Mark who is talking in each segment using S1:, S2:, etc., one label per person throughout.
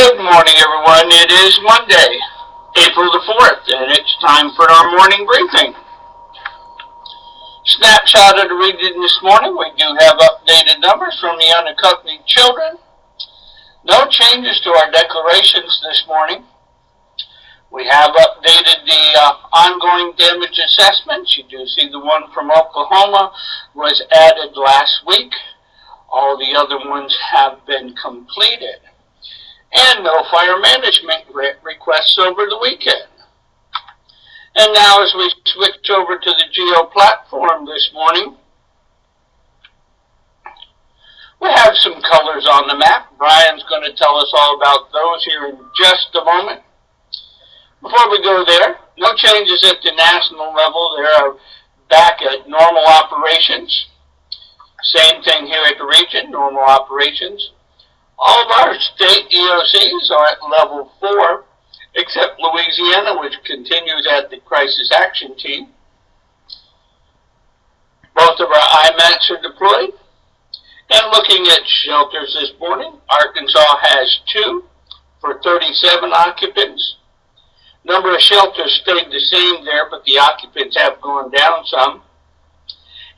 S1: Good morning, everyone. It is Monday, April the 4th, and it's time for our morning briefing. Snapshot of the region this morning. We do have updated numbers from the unaccompanied children. No changes to our declarations this morning. We have updated the ongoing damage assessments. You do see the one from Oklahoma was added last week. All the other ones have been completed. And no fire management requests over the weekend. And now as we switch over to the Geo platform this morning, we have some colors on the map. Brian's going to tell us all about those here in just a moment. Before we go there, no changes at the national level. They are back at normal operations. Same thing here at the region, normal operations. All of our state EOCs are at level 4, except Louisiana, which continues at the Crisis Action Team. Both of our IMATs are deployed. And looking at shelters this morning, Arkansas has 2 for 37 occupants. Number of shelters stayed the same there, but the occupants have gone down some.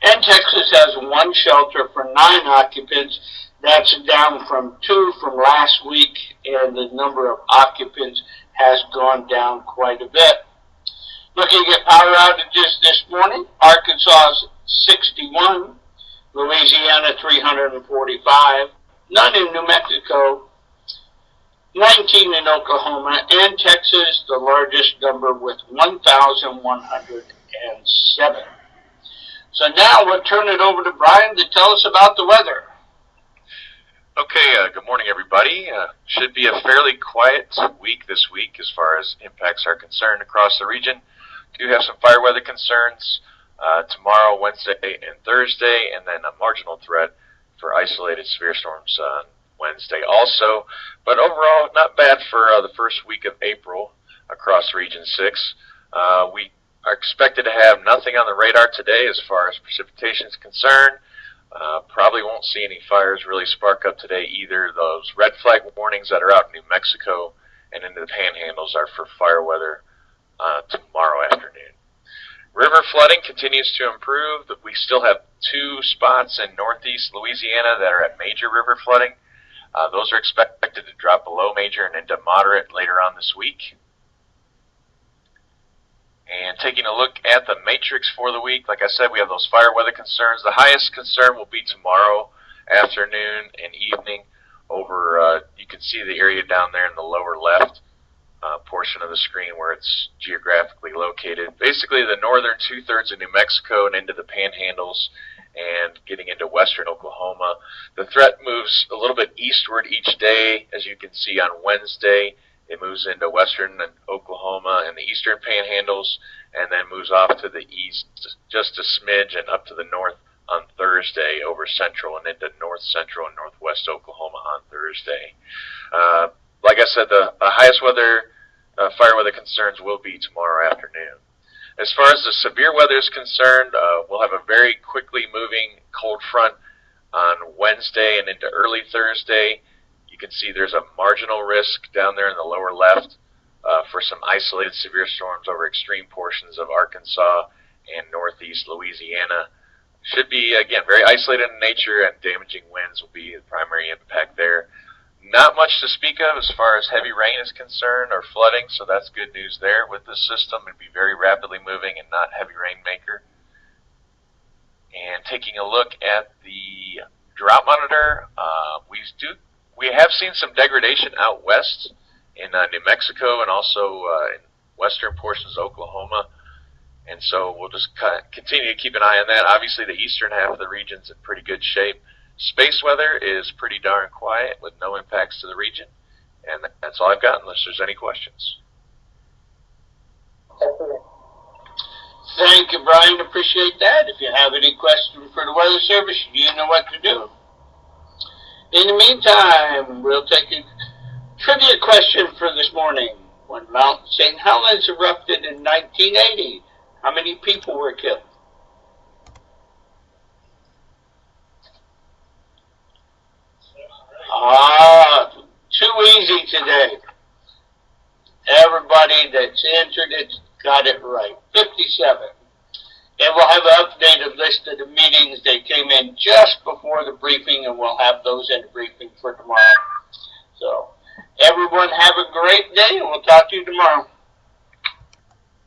S1: And Texas has 1 shelter for 9 occupants. That's down from 2 from last week, and the number of occupants has gone down quite a bit. Looking at power outages this morning, Arkansas 61, Louisiana 345, none in New Mexico, 19 in Oklahoma, and Texas the largest number with 1,107. So now we'll turn it over to Brian to tell us about the weather.
S2: Okay, good morning, everybody. Should be a fairly quiet week this week as far as impacts are concerned across the region. Do have some fire weather concerns tomorrow, Wednesday, and Thursday, and then a marginal threat for isolated severe storms on Wednesday also. But overall, not bad for the first week of April across Region 6. We are expected to have nothing on the radar today as far as precipitation is concerned. Probably won't see any fires really spark up today either. Those red flag warnings that are out in New Mexico and into the panhandles are for fire weather tomorrow afternoon. River flooding continues to improve. We still have 2 spots in northeast Louisiana that are at major river flooding. Those are expected to drop below major and into moderate later on this week. And taking a look at the matrix for the week, like I said, we have those fire weather concerns. The highest concern will be tomorrow afternoon and evening over, you can see the area down there in the lower left portion of the screen where it's geographically located. Basically the northern 2/3 of New Mexico and into the panhandles and getting into western Oklahoma. The threat moves a little bit eastward each day. As you can see on Wednesday, it moves into western Oklahoma and the eastern panhandles, and then moves off to the east just a smidge and up to the north on Thursday over central and into north central and northwest Oklahoma on Thursday. Like I said, the highest fire weather concerns will be tomorrow afternoon. As far as the severe weather is concerned, we'll have a very quickly moving cold front on Wednesday and into early Thursday. You can see there's a marginal risk down there in the lower left for some isolated severe storms over extreme portions of Arkansas and northeast Louisiana. Should be, again, very isolated in nature, and damaging winds will be the primary impact there. Not much to speak of as far as heavy rain is concerned or flooding, so that's good news there with this system. It'd be very rapidly moving and not heavy rainmaker. And taking a look at the drought monitor, we have seen some degradation out west in New Mexico and also in western portions of Oklahoma. And so we'll just continue to keep an eye on that. Obviously, the eastern half of the region's in pretty good shape. Space weather is pretty darn quiet with no impacts to the region. And that's all I've got unless there's any questions.
S1: Thank you, Brian. Appreciate that. If you have any questions for the Weather Service, you know what to do. In the meantime, we'll take a trivia question for this morning. When Mount St. Helens erupted in 1980, how many people were killed? Too easy today. Everybody that's entered it got it right. 57. And we'll have an updated list of the meetings that came in just before the briefing, and we'll have those in the briefing for tomorrow. So, everyone have a great day, and we'll talk to you tomorrow.